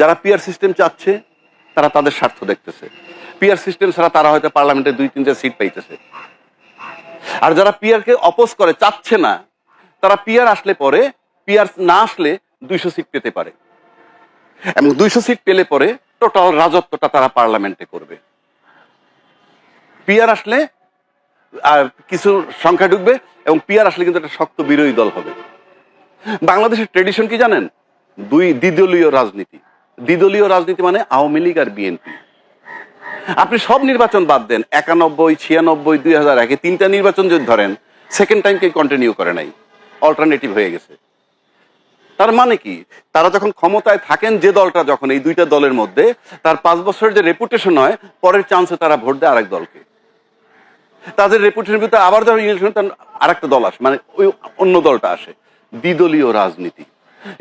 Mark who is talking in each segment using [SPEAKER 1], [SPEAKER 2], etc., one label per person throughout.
[SPEAKER 1] যারা PR system চাচ্ছে তারা তাদের স্বার্থ দেখতেছে। পিআর সিস্টেম ছাড়া তারা হয়তো পার্লামেন্টে 2-3টা সিট পাইতেছে। আর যারা পিআরকে অপোজ করে, চাচ্ছে না, তারা পিআর আসলে পরে, পিআর না আসলে 200 সিট পেতে পারে, এবং 200 সিট পেলে পরে টোটাল রাজত্বটা তারা পার্লামেন্টে করবে। পিআর আসলে আর কিছু সংখ্যা ঢুকবে, এবং পিআর আসলে কিন্তু একটা শক্ত বিরোধী দল হবে। বাংলাদেশের ট্রেডিশন কি জানেন? দ্বিদলীয় রাজনীতি। দ্বিদলীয় রাজনীতি মানে আওয়ামী লীগ আর বিএনপি। আপনি সব নির্বাচন বাদ দেন, 91, 96, 2001 3টা নির্বাচন যদি ধরেন, সেকেন্ড টাইম কেউ কন্টিনিউ করে নাই, অল্টারনেটিভ হয়ে গেছে। তার মানে কি, তারা যখন ক্ষমতায় থাকেন, যে দলটা যখন এই দুইটা দলের মধ্যে, তার 5 বছরের যে রেপুটেশন হয়, পরের চান্সে তারা ভোট দেয় আরেক দলকে। তাদের রেপুটেশনের ভিতরে আবার যখন ইলেকশন আরেকটা দল আসে, মানে ওই অন্য দলটা আসে। দ্বিদলীয় রাজনীতি।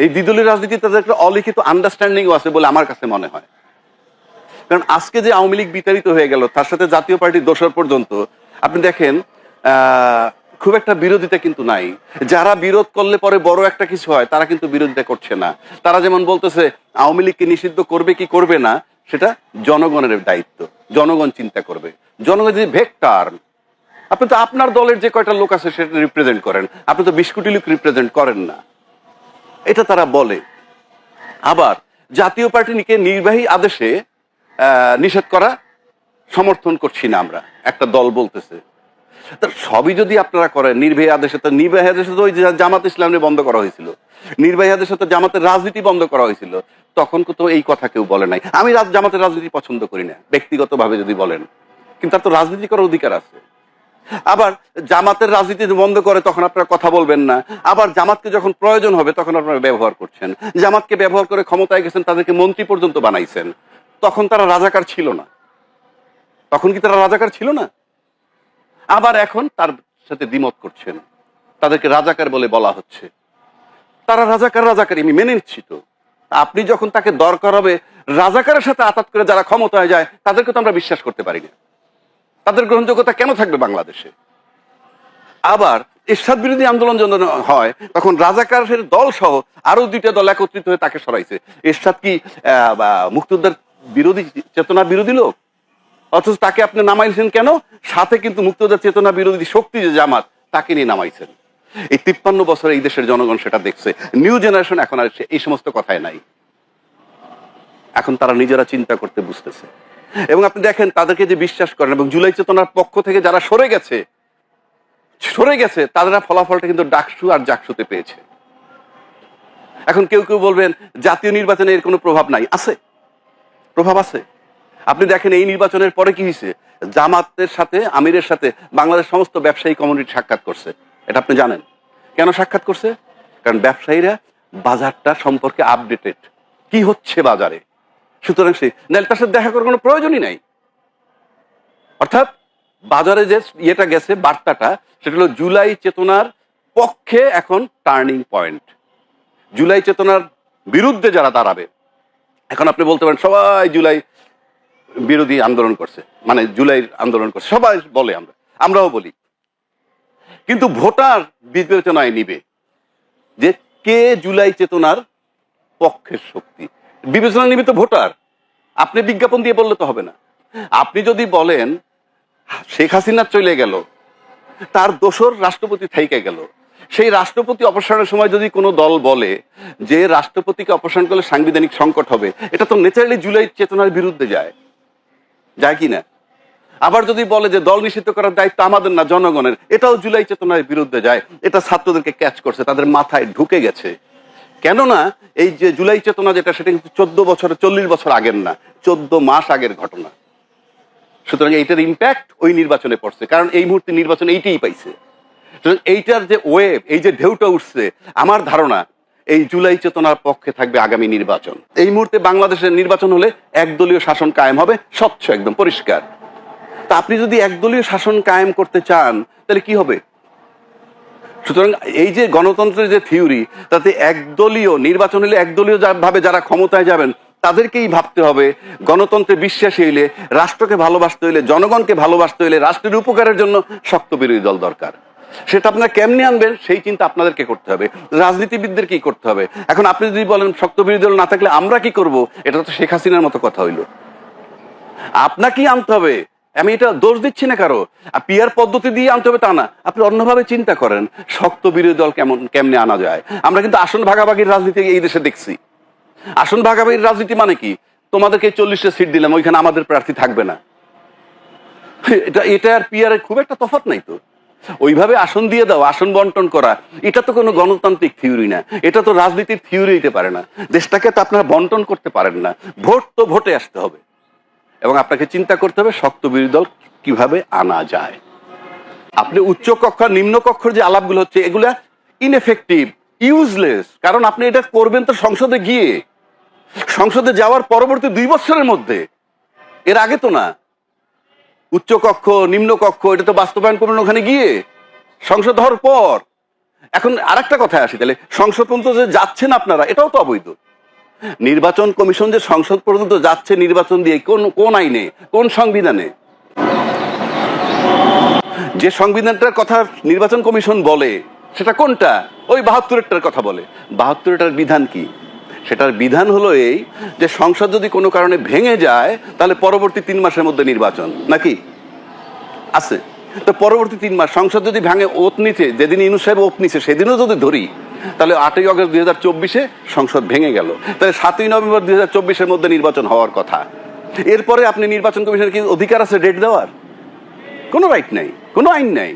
[SPEAKER 1] এই দ্বিদলীয় রাজনীতি তাদের একটা অলিখিত আন্ডারস্ট্যান্ডিংও আছে বলে আমার কাছে মনে হয়। কারণ আজকে যে আওয়ামী লীগ বিতাড়িত হয়ে গেল, তার সাথে জাতীয় পার্টির দোসর পর্যন্ত আপনি দেখেন খুব একটা বিরোধিতা কিন্তু নাই। যারা বিরোধ করলে পরে বড় একটা কিছু হয়, তারা কিন্তু বিরোধিতা করছে না। তারা যেমন বলতেছে আওয়ামী লীগকে নিষিদ্ধ করবে কি করবে না, সেটা জনগণের দায়িত্ব, জনগণ চিন্তা করবে। জনগণ যে ভেক্টর, আপনি তো আপনার দলের যে কয়টা লোক আছে সেটা রিপ্রেজেন্ট করেন, আপনি তো 20 কোটি লোক রিপ্রেজেন্ট করেন না, এটা তারা বলে। আবার জাতীয় পার্টিকে নির্বাহী আদেশে নিষেধ করা সমর্থন করছি না আমরা, একটা দল বলতেছে। সবই যদি আপনারা করেন নির্বাহী আদেশে, তো নির্বাহী আদেশে তো ওই জামাত ইসলামে বন্ধ করা হয়েছিল, নির্বাহী আদেশে তো জামাতের রাজনীতি বন্ধ করা হয়েছিল, তখন তো এই কথা কেউ বলে নাই। আমি জামাতের রাজনীতি পছন্দ করি না ব্যক্তিগতভাবে যদি বলেন, কিন্তু তার তো রাজনীতি করার অধিকার আছে। আবার জামাতের রাজনীতি বন্ধ করে তখন আপনারা কথা বলবেন না, আবার জামাতকে যখন প্রয়োজন হবে তখন আপনারা ব্যবহার করছেন। জামাতকে ব্যবহার করে ক্ষমতায় গেছেন, তাদেরকে মন্ত্রী পর্যন্ত বানাইছেন, তখন তারা রাজাকার ছিল না? তখন কি তারা রাজাকার ছিল না? আবার এখন তার সাথে দ্বিমত করছেন, তাদেরকে রাজাকার বলে বলা হচ্ছে। তারা রাজাকার আমি মেনে নিচ্ছি। তো আপনি যখন তাকে দরকার হবে, রাজাকারের সাথে আঘাত করে যারা ক্ষমতায় যায়, তাদেরকে তো আমরা বিশ্বাস করতে পারি না। তাদের গ্রহণযোগ্যতা কেন থাকবে বাংলাদেশে? আবার এরশাদ বিরোধী আন্দোলন যখন হয়, তখন রাজাকারের দল সহ আরো 2টা দল একত্রিত হয়ে তাকে সরাইছে। এরশাদ কি মুক্তিযোদ্ধার বিরোধী, চেতনা বিরোধী লোক? অথচ তাকে আপনি নামাইছেন কেন? সাথে কিন্তু মুক্তিযোদ্ধার চেতনা বিরোধী শক্তি যে জামাত, তাকে নিয়ে নামাইছেন। এই 53 বছরে এই দেশের জনগণ সেটা দেখছে। নিউ জেনারেশন এখন আর এই সমস্ত কথায় নাই, এখন তারা নিজেরা চিন্তা করতে বুঝতেছে। এবং আপনি দেখেন তাদেরকে যে বিশ্বাস করেন, এবং জুলাই চেতনার পক্ষ থেকে যারা সরে গেছে তারা ফলাফলটা কিন্তু ডাকসু আর জাকসুতে পেয়েছে। এখন কেউ কেউ বলবেন জাতীয় নির্বাচনে এর কোনো প্রভাব নাই। আছে, প্রভাব আছে। আপনি দেখেন এই নির্বাচনের পরে কি হয়েছে, জামাতের সাথে, আমিরের সাথে বাংলাদেশ সমস্ত ব্যবসায়ী কমিউনিটি সাক্ষাৎ করছে। এটা আপনি জানেন কেন সাক্ষাৎ করছে? কারণ ব্যবসায়ীরা বাজারটা সম্পর্কে আপডেটেড, কি হচ্ছে বাজারে। সুতরাং তার সাথে দেখা করার কোনো প্রয়োজনই নাই। অর্থাৎ বাজারে যে ইয়েটা গেছে, বার্তাটা, সেটা হলো জুলাই চেতনার পক্ষে এখন টার্নিং পয়েন্ট। জুলাই চেতনার বিরুদ্ধে যারা দাঁড়াবে, এখন আপনি বলতে পারেন সবাই জুলাই বিরোধী আন্দোলন করছে, মানে জুলাই আন্দোলন করছে, সবাই বলে, আমরাও বলি। কিন্তু ভোটার বিবেচনায় নিবে যে কে জুলাই চেতনার পক্ষের শক্তি, বিবেচনা নিবে তো ভোটার। আপনি বিজ্ঞাপন দিয়ে বললে তো হবে না। আপনি যদি বলেন শেখ হাসিনা চলে গেল, তার দোসর রাষ্ট্রপতি থাইকে গেল, সেই রাষ্ট্রপতি অপসারণের সময় যদি কোনো দল বলে যে রাষ্ট্রপতিকে অপসারণ করলে সাংবিধানিক সংকট হবে, এটা তো ন্যাচারালি জুলাই চেতনার বিরুদ্ধে যায় কি না? আবার যদি বলে যে দল নিষিদ্ধ করার দায়িত্ব আমাদের না, জনগণের, এটাও জুলাই চেতনার বিরুদ্ধে যায়। এটা ছাত্রদেরকে ক্যাচ করছে, তাদের মাথায় ঢুকে গেছে। কেননা এই যে জুলাই চেতনা যেটা, সেটা কিন্তু 40 বছর আগের না, 14 মাস আগের ঘটনা। সুতরাং এইটার ইম্প্যাক্ট ওই নির্বাচনে পড়ছে, কারণ এই মুহূর্তে নির্বাচন এইটাই পাইছে। এইটার যে ওয়েভ, এই যে ঢেউটা উঠছে, আমার ধারণা এই জুলাই চেতনার পক্ষে থাকবে আগামী নির্বাচন। এই মুহূর্তে বাংলাদেশের নির্বাচন হলে একদলীয় শাসন কায়েম হবে, স্বচ্ছ, একদম পরিষ্কার। তা আপনি যদি একদলীয় শাসন কায়েম করতে চান, তাহলে কি হবে? সুতরাং এই যে গণতন্ত্রের যে থিওরি, তাতে একদলীয় নির্বাচন হলে একদলীয় ভাবে যারা ক্ষমতায় যাবেন তাদেরকেই ভাবতে হবে। গণতন্ত্রে বিশ্বাসী হইলে, রাষ্ট্রকে ভালোবাসতে হইলে, জনগণকে ভালোবাসতে হইলে, রাষ্ট্রের উপকারের জন্য শক্ত বিরোধী দল দরকার। সেটা আপনারা কেমনে আনবেন সেই চিন্তা আপনাদেরকে করতে হবে, রাজনীতিবিদদেরকে কি করতে হবে। এখন আপনি যদি বলেন শক্ত বিরোধী দল না থাকলে আমরা কি করব, এটা তো শেখ হাসিনার মতো কথা হইল। আপনাকেই আনতে হবে, আমি এটা দোষ দিচ্ছি না কারো। পিয়ার পদ্ধতি দিয়ে আনতে হবে তা না, আপনি অন্যভাবে চিন্তা করেন শক্ত বিরোধী দল কেমনে আনা যায়। আমরা কিন্তু আসন ভাগাভাগির রাজনীতি এই দেশে দেখছি। আসন ভাগাভাগির রাজনীতি মানে কি, তোমাদেরকে 40টা সিট দিলাম, ওইখানে আমাদের প্রার্থী থাকবে না। এটা আর পিয়ার খুব একটা তফাৎ নাই তো। ওইভাবে আসন দিয়ে দাও, আসন বন্টন করা, এটা তো কোনো গণতান্ত্রিক থিওরি না, এটা তো রাজনীতির থিওরি হইতে পারে না। দেশটাকে তো আপনারা বন্টন করতে পারেন না। ভোট তো ভোটে আসতে হবে, এবং আপনাকে চিন্তা করতে হবে শক্ত বিরোধী দল কিভাবে আনা যায়। আপনি উচ্চ কক্ষ নিম্ন কক্ষর যে আলাপগুলো হচ্ছে এগুলা ইনএফেক্টিভ, ইউজলেস। কারণ আপনি এটা করবেন তো সংসদে গিয়ে, সংসদে যাওয়ার পরবর্তী 2 বছরের মধ্যে, এর আগে তো না। উচ্চ কক্ষ নিম্ন কক্ষ এটা তো বাস্তবায়ন করবেন ওখানে গিয়ে, সংসদ হওয়ার পর। এখন আরেকটা কথায় আসি, তাহলে সংসদ পর্যন্ত যে যাচ্ছেন আপনারা, এটাও তো অবৈধ। নির্বাচন কমিশন যে সংসদ পর্যন্ত যাচ্ছে নির্বাচন দিয়ে, কোন আইনে, কোন সংবিধানে? যে সংবিধানটার কথা নির্বাচন কমিশন বলে সেটা কোনটা? ওই 72টার কথা বলে। 72টার বিধান কি? সেটার বিধান হলো এই যে সংসদ যদি কোনো কারণে ভেঙে যায় তাহলে পরবর্তী 3 মাসের মধ্যে নির্বাচন, নাকি আছে? তো পরবর্তী 3 মাস সংসদ যদি ভাঙে, ওত নিচে যেদিন ইউনূস সাহেব ওত নিচে সেদিনও যদি ধরি, তাহলে 8ই আগস্ট 2024 সংসদ ভেঙে গেল। তাহলে 7ই নভেম্বর 2024 মধ্যে নির্বাচন হওয়ার কথা। এরপরে আপনি নির্বাচন কমিশনের কি অধিকার আছে ডেট দেওয়ার? কোনো রাইট নাই, কোনো আইন নাই।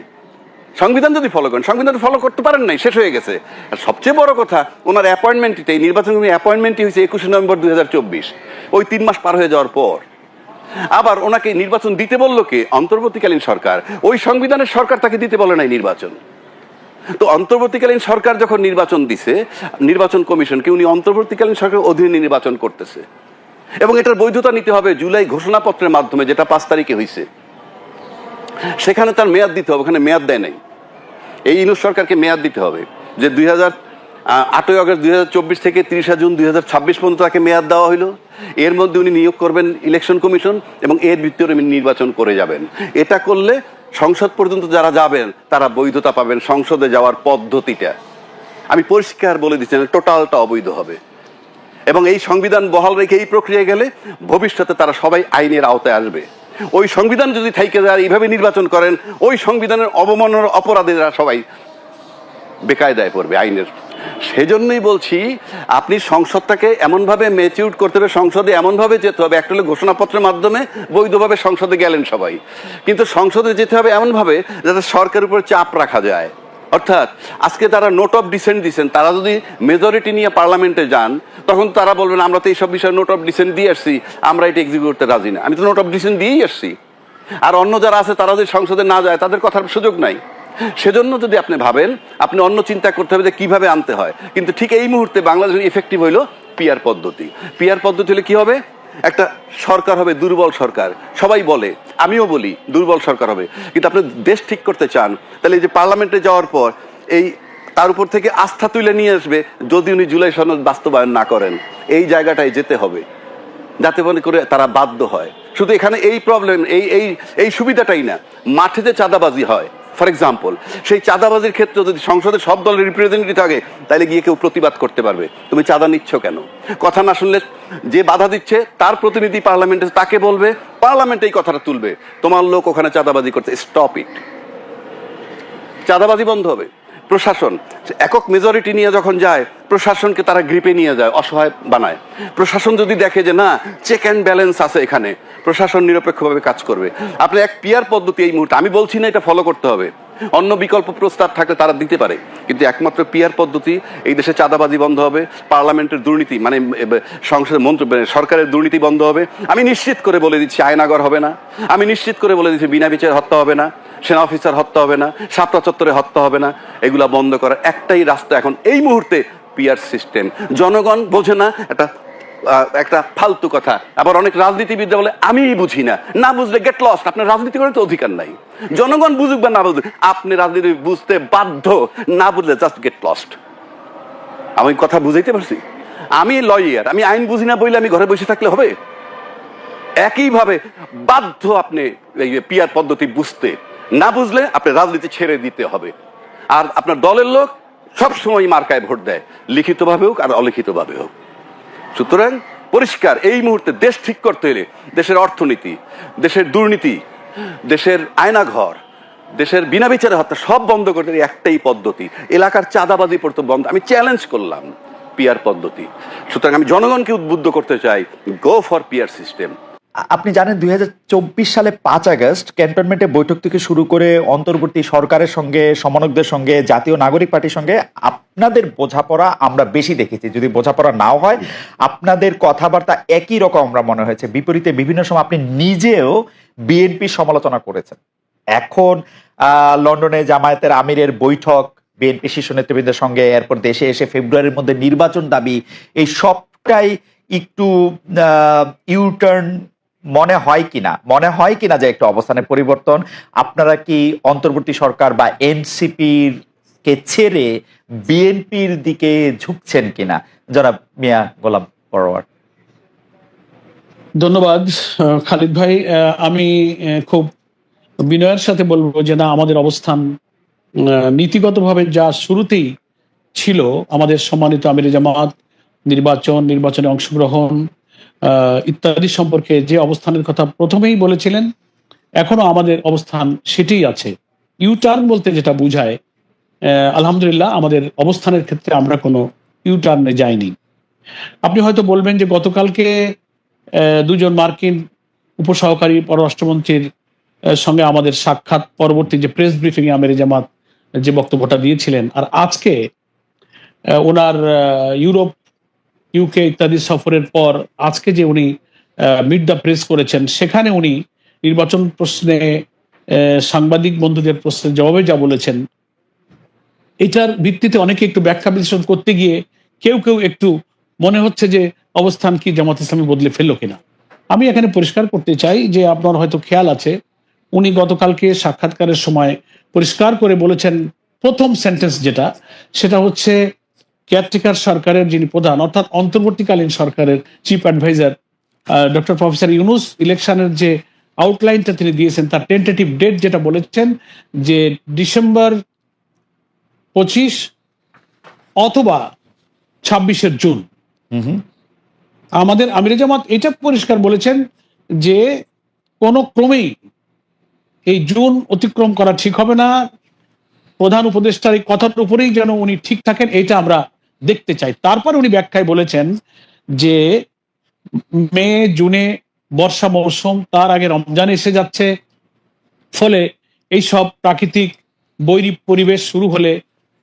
[SPEAKER 1] সংবিধান যদি ফলো করেন, সংবিধান ফলো করতে পারেন নাই, শেষ হয়ে গেছে। আর সবচেয়ে বড় কথা, ওনার অ্যাপয়েন্টমেন্টটাই, নির্বাচন অ্যাপয়েন্টমেন্টই হয়েছে 21 নভেম্বর 2024, ওই 3 মাস পার হয়ে যাওয়ার পর। আবার ওনাকে নির্বাচন দিতে বলল কে? অন্তর্বর্তীকালীন সরকার। ওই সংবিধানের সরকার তাকে দিতে বলে নাই নির্বাচন। তো অন্তর্বর্তীকালীন সরকার যখন নির্বাচন দিছে, নির্বাচন কমিশনকে, উনি অন্তর্বর্তীকালীন সরকারের অধীনে নির্বাচন করতেছে, এবং এটার বৈধতা নিতে হবে জুলাই ঘোষণাপত্রের মাধ্যমে, যেটা 5 তারিখে হয়েছে। সেখানে তার মেয়াদ দিতে হবে, ওখানে মেয়াদ দেয় নাই। এই ইউনূস সরকারকে মেয়াদ দিতে হবে যে 8ই আগস্ট 2024 থেকে 30 জুন 2026 পর্যন্ত তাকে মেয়াদ দেওয়া হইলো। এর মধ্যে উনি নিয়োগ করবেন ইলেকশন কমিশন, এবং এর ভিত্তিতে উনি নির্বাচন করে যাবেন। এটা করলে সংসদ পর্যন্ত যারা যাবেন তারা বৈধতা পাবেন। সংসদে যাওয়ার পদ্ধতিটা আমি পরিষ্কার বলে দিচ্ছি, টোটালটা অবৈধ হবে। এবং এই সংবিধান বহাল রেখে এই প্রক্রিয়ায় গেলে ভবিষ্যতে তারা সবাই আইনের আওতায় আসবে। ওই সংবিধান যদি থাইকে যায় এইভাবে নির্বাচন করেন, ওই সংবিধানের অবমাননার অপরাধীরা সবাই বেকায়দায় পড়বে আইনের। সেজন্যই বলছি, আপনি সংসদটাকে এমনভাবে ম্যাচিউর করতে হবে, সংসদে এমনভাবে যেতে হবে। একটা হলো ঘোষণাপত্রের মাধ্যমে বৈধভাবে সংসদে গেলেন সবাই, কিন্তু সংসদে যেতে হবে এমনভাবে যাতে সরকারের উপর চাপ রাখা যায়। অর্থাৎ আজকে তারা নোট অফ ডিসেন্ট দিচ্ছেন, তারা যদি মেজরিটি নিয়ে পার্লামেন্টে যান, তখন তারা বলবেন আমরা তো এইসব বিষয়ে নোট অফ ডিসেন্ট দিয়ে আসছি, আমরা এটা এক্সিকিউট করতে রাজি না। আমি তো নোট অফ ডিসেন্ট দিয়েই আসছি। আর অন্য যারা আছে তারা যদি সংসদে না যায়, তাদের কথার সুযোগ নাই। সেজন্য যদি আপনি ভাবেন, আপনি অন্য চিন্তা করতে হবে যে কিভাবে আনতে হয়। কিন্তু ঠিক এই মুহূর্তে বাংলাদেশের ইফেক্টিভ হইল পিয়ার পদ্ধতি। পিয়ার পদ্ধতি হলে কি হবে? একটা সরকার হবে দুর্বল সরকার, সবাই বলে, আমিও বলি দুর্বল সরকার হবে। কিন্তু আপনি দেশ ঠিক করতে চান, তাহলে এই যে পার্লামেন্টে যাওয়ার পর এই তার উপর থেকে আস্থা তুলে নিয়ে আসবে যদি উনি জুলাই সনদ বাস্তবায়ন না করেন। এই জায়গাটায় যেতে হবে যাতে মনে করে তারা বাধ্য হয়। শুধু এখানে এই প্রবলেম, এই সুবিধাটাই না, মাঠে যে চাঁদাবাজি হয়, ফর এক্সাম্পল, সেই চাঁদাবাজির ক্ষেত্রে যদি সংসদে সব দলের রিপ্রেজেন্টেটিভ থাকে, তাহলে গিয়ে কেউ প্রতিবাদ করতে পারবে, তুমি চাঁদা নিচ্ছ কেন। কথা না শুনলে যে বাধা দিচ্ছে তার প্রতিনিধি পার্লামেন্টে, তাকে বলবে, পার্লামেন্টে এই কথাটা তুলবে, তোমার লোক ওখানে চাঁদাবাজি করতে, স্টপ ইট। চাঁদাবাজি বন্ধ হবে। প্রশাসন একক মেজরিটি নিয়ে যখন যায়, প্রশাসনকে তারা গ্রিপে নিয়ে যায়, অসহায় বানায়। প্রশাসন যদি দেখে যে না, চেক অ্যান্ড ব্যালেন্স আছে এখানে, প্রশাসন নিরপেক্ষভাবে কাজ করবে। আপনি এক পিয়ার পদ্ধতি এই মুহূর্তে, আমি বলছি না এটা ফলো করতে হবে, অন্য বিকল্প প্রস্তাব থাকলে তারা দিতে পারে, কিন্তু একমাত্র পিয়ার পদ্ধতি। এই দেশে চাঁদাবাজি বন্ধ হবে, পার্লামেন্টের দুর্নীতি মানে সংসদের মন্ত্রী সরকারের দুর্নীতি বন্ধ হবে। আমি নিশ্চিত করে বলে দিচ্ছি আয়নাগর হবে না। আমি নিশ্চিত করে বলে দিচ্ছি বিনা বিচারে হত্যা হবে না, সেনা অফিসার হত্যা হবে না, শাপলা চত্বরে হত্যা হবে না। এগুলা বন্ধ করার একটাই রাস্তা এখন এই মুহূর্তে, পিয়ার সিস্টেম। জনগণ বোঝে না, একটা ফালতু কথা। আবার অনেক রাজনীতিবিদরা বলে আমি বুঝি না, না বুঝলে গেট লস্ট। আপনার রাজনীতি করার তো অধিকার নাই। জনগণ বুঝুক বা না বুঝুক, আপনি রাজনীতি বুঝতে বাধ্য, না বুঝলে জাস্ট গেট লস্ট। আমি কথা বুঝাইতে পারছি? আমি লয়ার, আমি আইন বুঝি না বলে আমি ঘরে বসে থাকলে হবে? একইভাবে বাধ্য আপনি এই পিয়ার পদ্ধতি বুঝতে। না বুঝলে আপনি রাজনীতি ছেড়ে দিতে হবে। আর আপনার দলের লোক সবসময় মার্কায় ভোট দেয়, লিখিতভাবে হোক আর অলিখিতভাবে হোক। সুতরাং পরিষ্কার, এই মুহূর্তে দেশ ঠিক করতে হলে দেশের অর্থনীতি, দেশের দুর্নীতি, দেশের আয়নাঘর, দেশের বিনা বিচারে হত্যা সব বন্ধ করতে একটাই পদ্ধতি, এলাকার চাঁদাবাজি পর্যন্ত বন্ধ। আমি চ্যালেঞ্জ করলাম পিআর পদ্ধতি। সুতরাং আমি জনগণকে উদ্বুদ্ধ করতে চাই, গো ফর পিআর সিস্টেম।
[SPEAKER 2] আপনি জানেন 2024 সালে 5 আগস্ট ক্যান্টনমেন্টে বৈঠক থেকে শুরু করে অন্তর্বর্তী সরকারের সঙ্গে, সমন্বয়কদের সঙ্গে, জাতীয় নাগরিক পার্টির সঙ্গে আপনাদের বোঝাপড়া আমরা বেশি দেখেছি। যদি বোঝাপড়া নাও হয়, আপনাদের কথাবার্তা একই রকম আমরা মনে হয়েছে। বিপরীতে বিভিন্ন সময় আপনি নিজেও বিএনপি সমালোচনা করেছেন। এখন লন্ডনে জামায়াতের আমিরের বৈঠক, বিএনপি শীর্ষ নেতৃবৃন্দের সঙ্গে, এরপর দেশে এসে ফেব্রুয়ারির মধ্যে নির্বাচন দাবি, এই সবটাই একটু ইউটার্ন মনে হয় কিনা যে একটা অবস্থানের পরিবর্তন? আপনারা কি অন্তর্বর্তী সরকার বা এনসিপির কে ছেড়ে বিএনপির দিকে ঝুঁকছেন কিনা? জনাব মিয়া গোলাম পরোয়ার।
[SPEAKER 3] ধন্যবাদ খালিদ ভাই। আমি খুব বিনয়ের সাথে বলবো যে না, আমাদের অবস্থান নীতিগতভাবে যা শুরুতেই ছিল, আমাদের সম্মানিত আমিরে জামাত নির্বাচনে অংশগ্রহণ ইত্যাদি সম্পর্কে যে অবস্থানের কথা প্রথমেই বলেছিলেন, এখনো আমাদের অবস্থান সেটাই আছে। ইউটার্ন বলতে যেটা বুঝায়, আলহামদুলিল্লাহ আমাদের অবস্থানের ক্ষেত্রে আমরা কোনো ইউটার্নে যাইনি। আপনি হয়তো বলবেন যে গতকালকে দুজন মার্কিন উপসহকারী পররাষ্ট্রমন্ত্রীর সঙ্গে আমাদের সাক্ষাৎ পরবর্তী যে প্রেস ব্রিফিং এ আমিরে জামাত যে বক্তব্যটা দিয়েছিলেন, আর আজকে ওনার ইউরোপ, ইউকে ইত্যাদি সফরের পর আজকে যে উনি মিট দ্য প্রেস করেছেন, সেখানে উনি নির্বাচন প্রশ্নে সাংবাদিক বন্ধুদের প্রশ্নের জবাবে যা বলেছেন, এটার ভিত্তিতে অনেকে একটু ব্যাখ্যা বিশ্লেষণ করতে গিয়ে কেউ একটু মনে হচ্ছে যে অবস্থান কি জামাত ইসলামী বদলে ফেললো কিনা। আমি এখানে পরিষ্কার করতে চাই যে আপনার হয়তো খেয়াল আছে, উনি গতকালকে সাক্ষাৎকারের সময় পরিষ্কার করে বলেছেন, প্রথম সেন্টেন্স সেটা হচ্ছে কেয়ারটেকার সরকারের যিনি প্রধান, অর্থাৎ অন্তর্বর্তীকালীন সরকারের chief adviser doctor professor Yunus, ইলেকশনের যে আউটলাইনটা তিনি দিয়েছেন, তার টেন্টেটিভ ডেট যেটা বলেছেন যে ডিসেম্বর 25 অথবা 26 জুন। আমাদের আমিরে জামাত এটা পরিষ্কার বলেছেন যে কোনো ক্রমেই এই জুন অতিক্রম করা ঠিক হবে না। প্রধান উপদেষ্টার এই কথার উপরেই যেন উনি ঠিক থাকেন, এটা আমরা দেখতে চাই। তারপর উনি ব্যাখ্যায় বলেছেন যে মে জুনে বর্ষা মৌসুম, তার আগে রমজান এসে যাচ্ছে, ফলে এইসব প্রাকৃতিক বৈরী পরিবেশ শুরু হলে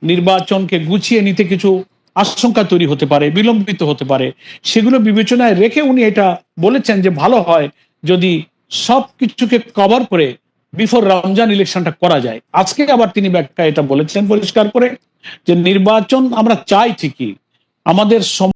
[SPEAKER 3] নির্বাচনকে গুছিয়ে নিতে কিছু আশঙ্কা তৈরি হতে পারে, বিলম্বিত হতে পারে। সেগুলো বিবেচনায় রেখে উনি এটা বলেছেন যে ভালো হয় যদি সব কিছুকে কভার করে বিফোর রমজান ইলেকশনটা করা যায়। আজকে আবার তিনি ব্যাখ্যা এটা বলেছেন পরিষ্কার করে যে নির্বাচন আমরা চাই ঠিকই, আমাদের